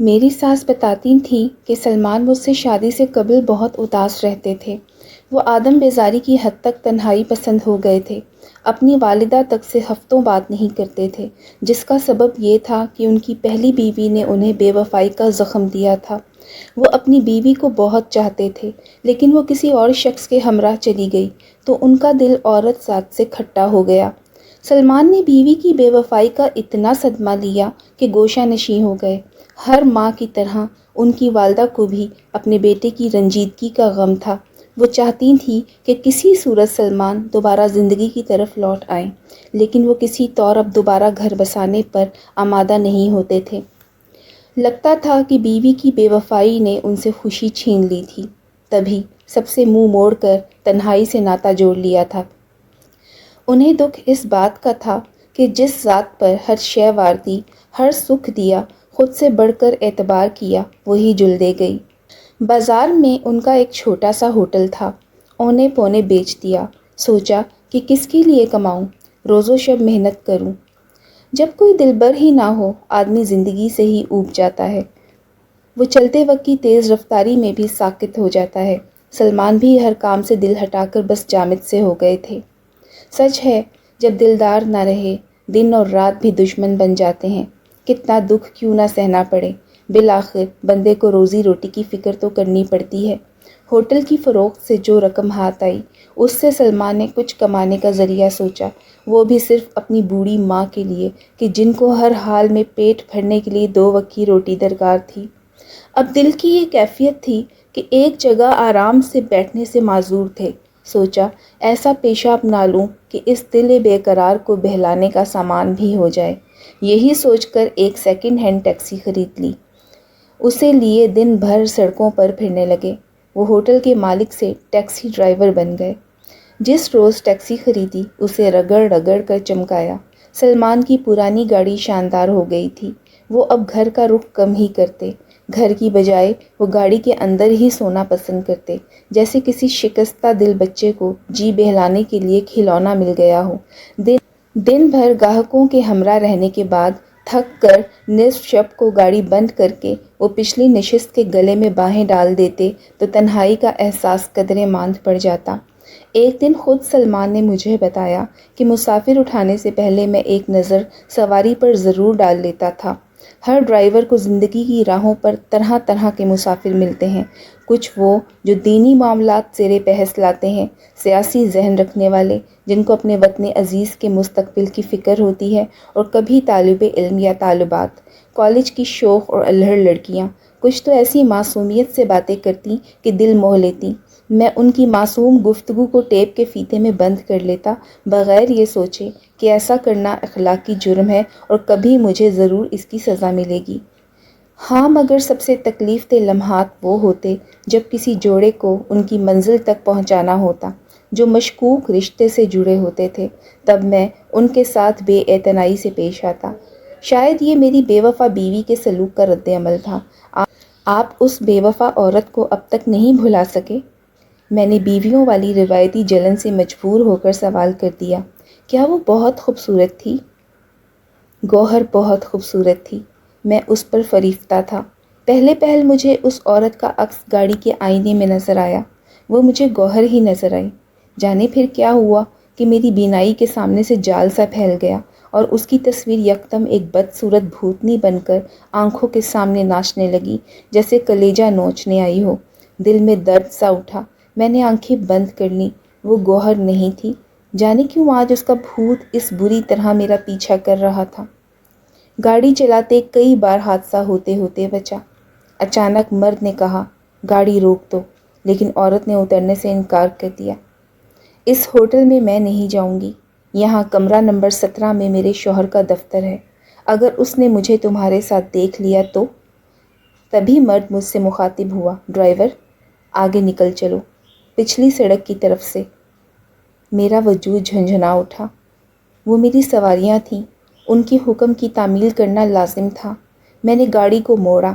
میری ساس بتاتی تھیں کہ سلمان مجھ سے شادی سے قبل بہت اداس رہتے تھے۔ وہ آدم بیزاری کی حد تک تنہائی پسند ہو گئے تھے۔ اپنی والدہ تک سے ہفتوں بات نہیں کرتے تھے، جس کا سبب یہ تھا کہ ان کی پہلی بیوی نے انہیں بے وفائی کا زخم دیا تھا۔ وہ اپنی بیوی کو بہت چاہتے تھے، لیکن وہ کسی اور شخص کے ہمراہ چلی گئی تو ان کا دل عورت ذات سے کھٹا ہو گیا۔ سلمان نے بیوی کی بے وفائی کا اتنا صدمہ لیا کہ گوشہ نشیں ہو گئے۔ ہر ماں کی طرح ان کی والدہ کو بھی اپنے بیٹے کی رنجیدگی کا غم تھا۔ وہ چاہتی تھیں کہ کسی صورت سلمان دوبارہ زندگی کی طرف لوٹ آئیں، لیکن وہ کسی طور اب دوبارہ گھر بسانے پر آمادہ نہیں ہوتے تھے۔ لگتا تھا کہ بیوی کی بے وفائی نے ان سے خوشی چھین لی تھی، تبھی سب سے منہ موڑ کر تنہائی سے ناتا جوڑ لیا تھا۔ انہیں دکھ اس بات کا تھا کہ جس ذات پر ہر شے وار دی، ہر سکھ دیا، خود سے بڑھ کر اعتبار کیا، وہی جل دے گئی۔ بازار میں ان کا ایک چھوٹا سا ہوٹل تھا، اونے پونے بیچ دیا۔ سوچا کہ کس کے لیے کماؤں، روز و شب محنت کروں۔ جب کوئی دلبر ہی نہ ہو، آدمی زندگی سے ہی اوب جاتا ہے۔ وہ چلتے وقت کی تیز رفتاری میں بھی ساکت ہو جاتا ہے۔ سلمان بھی ہر کام سے دل ہٹا کر بس جامد سے ہو گئے تھے۔ سچ ہے، جب دلدار نہ رہے، دن اور رات بھی دشمن بن جاتے ہیں۔ کتنا دکھ کیوں نہ سہنا پڑے، بالآخر بندے کو روزی روٹی کی فکر تو کرنی پڑتی ہے۔ ہوٹل کی فروخت سے جو رقم ہاتھ آئی، اس سے سلمان نے کچھ کمانے کا ذریعہ سوچا، وہ بھی صرف اپنی بوڑھی ماں کے لیے کہ جن کو ہر حال میں پیٹ بھرنے کے لیے 2 وقت کی روٹی درکار تھی۔ اب دل کی یہ کیفیت تھی کہ ایک جگہ آرام سے بیٹھنے سے معذور تھے۔ سوچا ایسا پیشہ اپنا لوں کہ اس دل بے قرار کو بہلانے کا سامان بھی ہو جائے۔ یہی سوچ کر ایک سیکنڈ ہینڈ ٹیکسی خرید لی۔ اسے لیے دن بھر سڑکوں پر پھرنے لگے۔ وہ ہوٹل کے مالک سے ٹیکسی ڈرائیور بن گئے۔ جس روز ٹیکسی خریدی، اسے رگڑ رگڑ کر چمکایا۔ سلمان کی پرانی گاڑی شاندار ہو گئی تھی۔ وہ اب گھر کا رخ کم ہی کرتے، گھر کی بجائے وہ گاڑی کے اندر ہی سونا پسند کرتے، جیسے کسی شکستہ دل بچے کو جی بہلانے کے لیے کھلونا مل گیا ہو۔ دن بھر گاہکوں کے ہمراہ رہنے کے بعد تھک کر نصف شب کو گاڑی بند کر کے وہ پچھلی نشست کے گلے میں باہیں ڈال دیتے تو تنہائی کا احساس قدرے ماند پڑ جاتا۔ ایک دن خود سلمان نے مجھے بتایا کہ مسافر اٹھانے سے پہلے میں ایک نظر سواری پر ضرور ڈال لیتا تھا۔ ہر ڈرائیور کو زندگی کی راہوں پر طرح طرح کے مسافر ملتے ہیں۔ کچھ وہ جو دینی معاملات زیر بحث لاتے ہیں، سیاسی ذہن رکھنے والے جن کو اپنے وطن عزیز کے مستقبل کی فکر ہوتی ہے، اور کبھی طالب علم یا طالبات، کالج کی شوخ اور الہڑ لڑکیاں۔ کچھ تو ایسی معصومیت سے باتیں کرتی کہ دل موہ لیتی۔ میں ان کی معصوم گفتگو کو ٹیپ کے فیتے میں بند کر لیتا، بغیر یہ سوچے کہ ایسا کرنا اخلاقی جرم ہے اور کبھی مجھے ضرور اس کی سزا ملے گی۔ ہاں، مگر سب سے تکلیف دہ لمحات وہ ہوتے جب کسی جوڑے کو ان کی منزل تک پہنچانا ہوتا، جو مشکوک رشتے سے جڑے ہوتے تھے۔ تب میں ان کے ساتھ بے اعتنائی سے پیش آتا۔ شاید یہ میری بے وفا بیوی کے سلوک کا رد عمل تھا۔ آپ اس بے وفا عورت کو اب تک نہیں بھلا سکے؟ میں نے بیویوں والی روایتی جلن سے مجبور ہو کر سوال کر دیا۔ کیا وہ بہت خوبصورت تھی؟ گوہر بہت خوبصورت تھی۔ میں اس پر فریفتہ تھا۔ پہلے پہل مجھے اس عورت کا عکس گاڑی کے آئینے میں نظر آیا۔ وہ مجھے گوہر ہی نظر آئی۔ جانے پھر کیا ہوا کہ میری بینائی کے سامنے سے جال سا پھیل گیا اور اس کی تصویر یکدم ایک بدصورت بھوتنی بن کر آنکھوں کے سامنے ناچنے لگی، جیسے کلیجہ نوچنے آئی ہو۔ دل میں درد سا اٹھا۔ میں نے آنکھیں بند کر لیں۔ وہ گوہر نہیں تھی۔ جانے کیوں آج اس کا بھوت اس بری طرح میرا پیچھا کر رہا تھا۔ گاڑی چلاتے کئی بار حادثہ ہوتے ہوتے بچا۔ اچانک مرد نے کہا، گاڑی روک دو، لیکن عورت نے اترنے سے انکار کر دیا۔ اس ہوٹل میں میں نہیں جاؤں گی۔ یہاں کمرہ نمبر 17 میں میرے شوہر کا دفتر ہے۔ اگر اس نے مجھے تمہارے ساتھ دیکھ لیا تو؟ تبھی مرد مجھ سے مخاطب ہوا، ڈرائیور، آگے نکل چلو، پچھلی سڑک کی طرف سے۔ میرا وجود جھنجھنا اٹھا۔ وہ میری سواریاں تھیں، ان کی حکم کی تعمیل کرنا لازم تھا۔ میں نے گاڑی کو موڑا۔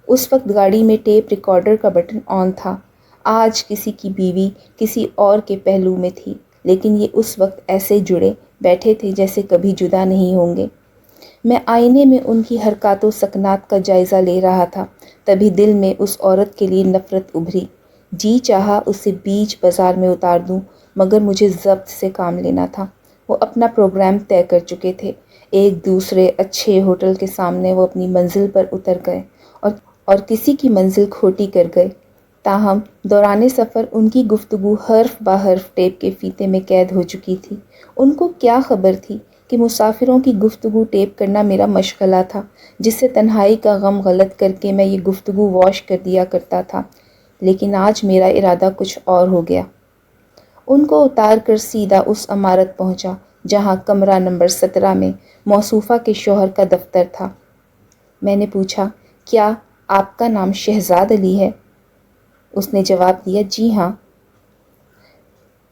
اس وقت گاڑی میں ٹیپ ریکارڈر کا بٹن آن تھا۔ آج کسی کی بیوی کسی اور کے پہلو میں تھی، لیکن یہ اس وقت ایسے جڑے بیٹھے تھے جیسے کبھی جدا نہیں ہوں گے۔ میں آئینے میں ان کی حرکات و سکنات کا جائزہ لے رہا تھا، تبھی دل میں اس عورت کے لیے نفرت ابھری۔ جی چاہا اسے بیچ بازار میں اتار دوں، مگر مجھے ضبط سے کام لینا تھا۔ وہ اپنا پروگرام طے کر چکے تھے۔ ایک دوسرے اچھے ہوٹل کے سامنے وہ اپنی منزل پر اتر گئے اور کسی کی منزل کھوٹی کر گئے۔ تاہم دوران سفر ان کی گفتگو حرف بہ حرف ٹیپ کے فیتے میں قید ہو چکی تھی۔ ان کو کیا خبر تھی کہ مسافروں کی گفتگو ٹیپ کرنا میرا مشغلہ تھا، جس سے تنہائی کا غم غلط کر کے میں یہ گفتگو واش کر دیا کرتا تھا۔ لیکن آج میرا ارادہ کچھ اور ہو گیا۔ ان کو اتار کر سیدھا اس عمارت پہنچا جہاں کمرہ نمبر 17 میں موصوفہ کے شوہر کا دفتر تھا۔ میں نے پوچھا، کیا آپ کا نام شہزاد علی ہے؟ اس نے جواب دیا، جی ہاں۔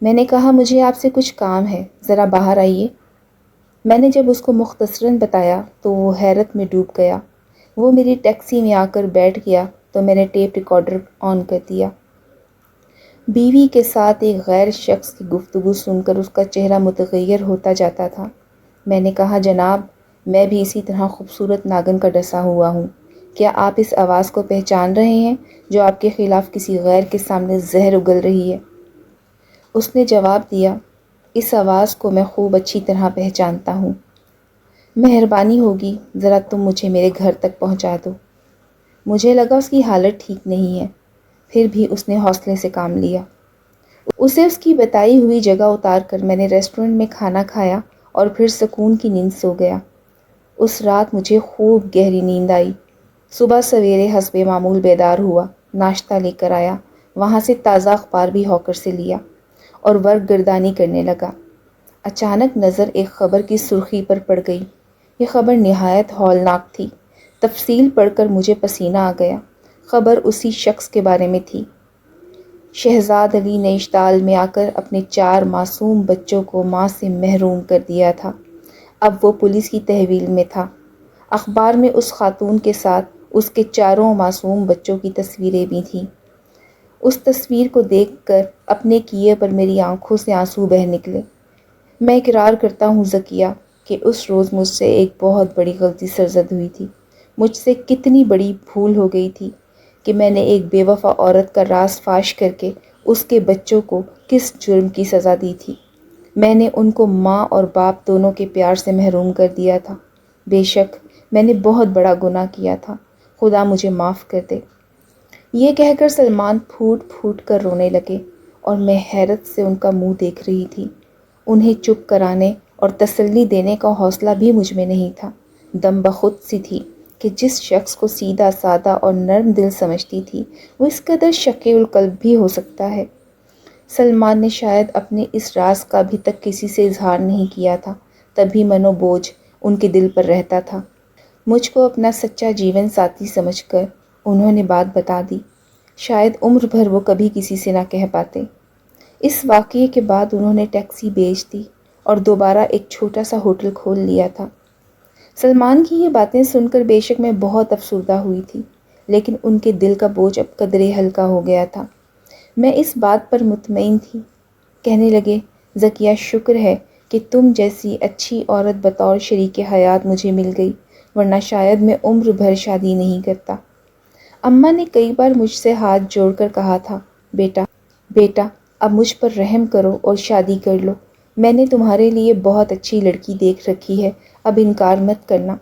میں نے کہا، مجھے آپ سے کچھ کام ہے، ذرا باہر آئیے۔ میں نے جب اس کو مختصراً بتایا تو وہ حیرت میں ڈوب گیا۔ وہ میری ٹیکسی میں آ کر بیٹھ گیا تو میں نے ٹیپ ریکارڈر آن کر دیا۔ بیوی کے ساتھ ایک غیر شخص کی گفتگو سن کر اس کا چہرہ متغیر ہوتا جاتا تھا۔ میں نے کہا، جناب، میں بھی اسی طرح خوبصورت ناگن کا ڈسا ہوا ہوں۔ کیا آپ اس آواز کو پہچان رہے ہیں جو آپ کے خلاف کسی غیر کے سامنے زہر اگل رہی ہے؟ اس نے جواب دیا، اس آواز کو میں خوب اچھی طرح پہچانتا ہوں۔ مہربانی ہوگی ذرا تم مجھے میرے گھر تک پہنچا دو۔ مجھے لگا اس کی حالت ٹھیک نہیں ہے، پھر بھی اس نے حوصلے سے کام لیا۔ اسے اس کی بتائی ہوئی جگہ اتار کر میں نے ریسٹورنٹ میں کھانا کھایا اور پھر سکون کی نیند سو گیا۔ اس رات مجھے خوب گہری نیند آئی۔ صبح سویرے حسب معمول بیدار ہوا، ناشتہ لے کر آیا، وہاں سے تازہ اخبار بھی ہاکر سے لیا اور ورق گردانی کرنے لگا۔ اچانک نظر ایک خبر کی سرخی پر پڑ گئی۔ یہ خبر نہایت ہولناک تھی۔ تفصیل پڑھ کر مجھے پسینہ آ گیا۔ خبر اسی شخص کے بارے میں تھی۔ شہزاد علی نے اشتعال میں آ کر اپنے 4 معصوم بچوں کو ماں سے محروم کر دیا تھا۔ اب وہ پولیس کی تحویل میں تھا۔ اخبار میں اس خاتون کے ساتھ اس کے 4 معصوم بچوں کی تصویریں بھی تھیں۔ اس تصویر کو دیکھ کر اپنے کیے پر میری آنکھوں سے آنسو بہہ نکلے۔ میں اقرار کرتا ہوں ذکیہ کہ اس روز مجھ سے ایک بہت بڑی غلطی سرزد ہوئی تھی۔ مجھ سے کتنی بڑی بھول ہو گئی تھی کہ میں نے ایک بے وفا عورت کا راز فاش کر کے اس کے بچوں کو کس جرم کی سزا دی تھی۔ میں نے ان کو ماں اور باپ دونوں کے پیار سے محروم کر دیا تھا۔ بے شک میں نے بہت بڑا گناہ کیا تھا، خدا مجھے معاف کر دے۔ یہ کہہ کر سلمان پھوٹ پھوٹ کر رونے لگے اور میں حیرت سے ان کا منہ دیکھ رہی تھی۔ انہیں چپ کرانے اور تسلی دینے کا حوصلہ بھی مجھ میں نہیں تھا۔ دم بخود سی تھی کہ جس شخص کو سیدھا سادہ اور نرم دل سمجھتی تھی وہ اس قدر شقی القلب بھی ہو سکتا ہے۔ سلمان نے شاید اپنے اس راز کا ابھی تک کسی سے اظہار نہیں کیا تھا، تبھی من و بوجھ ان کے دل پر رہتا تھا۔ مجھ کو اپنا سچا جیون ساتھی سمجھ کر انہوں نے بات بتا دی۔ شاید عمر بھر وہ کبھی کسی سے نہ کہہ پاتے۔ اس واقعے کے بعد انہوں نے ٹیکسی بیچ دی اور دوبارہ ایک چھوٹا سا ہوٹل کھول لیا تھا۔ سلمان کی یہ باتیں سن کر بے شک میں بہت افسردہ ہوئی تھی، لیکن ان کے دل کا بوجھ اب قدرے ہلکا ہو گیا تھا۔ میں اس بات پر مطمئن تھی۔ کہنے لگے، ذکیہ، شکر ہے کہ تم جیسی اچھی عورت بطور شریک حیات مجھے مل گئی، ورنہ شاید میں عمر بھر شادی نہیں کرتا۔ اماں نے کئی بار مجھ سے ہاتھ جوڑ کر کہا تھا، بیٹا اب مجھ پر رحم کرو اور شادی کر لو۔ میں نے تمہارے لیے بہت اچھی لڑکی دیکھ رکھی ہے، اب انکار مت کرنا۔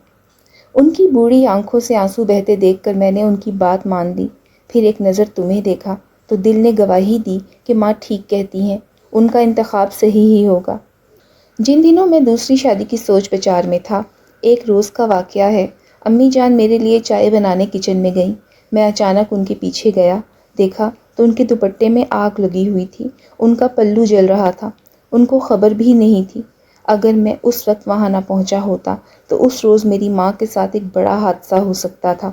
ان کی بوڑھی آنکھوں سے آنسو بہتے دیکھ کر میں نے ان کی بات مان لی۔ پھر ایک نظر تمہیں دیکھا تو دل نے گواہی دی کہ ماں ٹھیک کہتی ہیں، ان کا انتخاب صحیح ہی ہوگا۔ جن دنوں میں دوسری شادی کی سوچ بچار میں تھا، ایک روز کا واقعہ ہے۔ امی جان میرے لیے چائے بنانے کچن میں گئیں۔ میں اچانک ان کے پیچھے گیا، دیکھا تو ان کے دوپٹے میں آگ لگی ہوئی تھی، ان کا پلو جل رہا تھا۔ ان کو خبر بھی نہیں تھی۔ اگر میں اس وقت وہاں نہ پہنچا ہوتا تو اس روز میری ماں کے ساتھ ایک بڑا حادثہ ہو سکتا تھا۔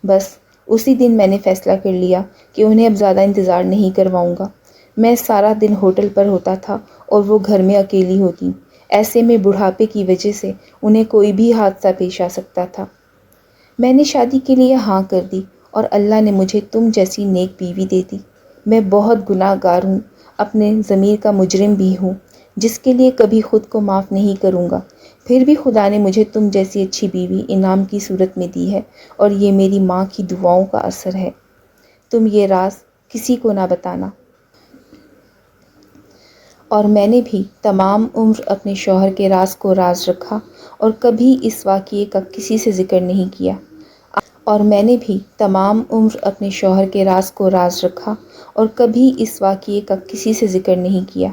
بس اسی دن میں نے فیصلہ کر لیا کہ انہیں اب زیادہ انتظار نہیں کرواؤں گا۔ میں سارا دن ہوٹل پر ہوتا تھا اور وہ گھر میں اکیلی ہوتی۔ ایسے میں بڑھاپے کی وجہ سے انہیں کوئی بھی حادثہ پیش آ سکتا تھا۔ میں نے شادی کے لیے ہاں کر دی اور اللہ نے مجھے تم جیسی نیک بیوی دے دی۔ میں بہت گناہ گار ہوں، اپنے ضمیر کا مجرم بھی ہوں، جس کے لیے کبھی خود کو معاف نہیں کروں گا۔ پھر بھی خدا نے مجھے تم جیسی اچھی بیوی انعام کی صورت میں دی ہے، اور یہ میری ماں کی دعاؤں کا اثر ہے۔ تم یہ راز کسی کو نہ بتانا۔ اور میں نے بھی تمام عمر اپنے شوہر کے راز کو راز رکھا اور کبھی اس واقعے کا کسی سے ذکر نہیں کیا۔ اور میں نے بھی تمام عمر اپنے شوہر کے راز کو راز رکھا اور کبھی اس واقعے کا کسی سے ذکر نہیں کیا۔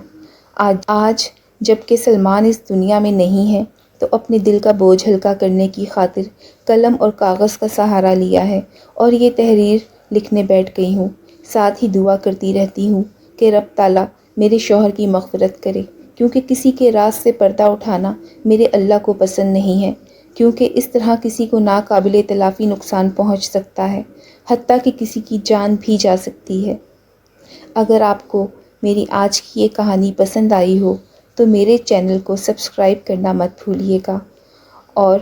آج جب کہ سلمان اس دنیا میں نہیں ہے تو اپنے دل کا بوجھ ہلکا کرنے کی خاطر قلم اور کاغذ کا سہارا لیا ہے اور یہ تحریر لکھنے بیٹھ گئی ہوں۔ ساتھ ہی دعا کرتی رہتی ہوں کہ رب تعالیٰ میرے شوہر کی مغفرت کرے، کیونکہ کسی کے راز سے پردہ اٹھانا میرے اللہ کو پسند نہیں ہے، کیونکہ اس طرح کسی کو ناقابل تلافی نقصان پہنچ سکتا ہے، حتیٰ کہ کسی کی جان بھی جا سکتی ہے۔ اگر آپ کو میری آج کی یہ کہانی پسند آئی ہو تو میرے چینل کو سبسکرائب کرنا مت بھولیے گا اور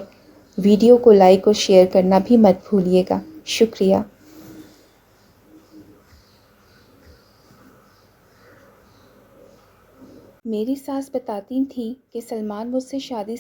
ویڈیو کو لائک اور شیئر کرنا بھی مت بھولیے گا۔ شکریہ۔ میری ساس بتاتی تھی کہ سلمان مجھ سے شادی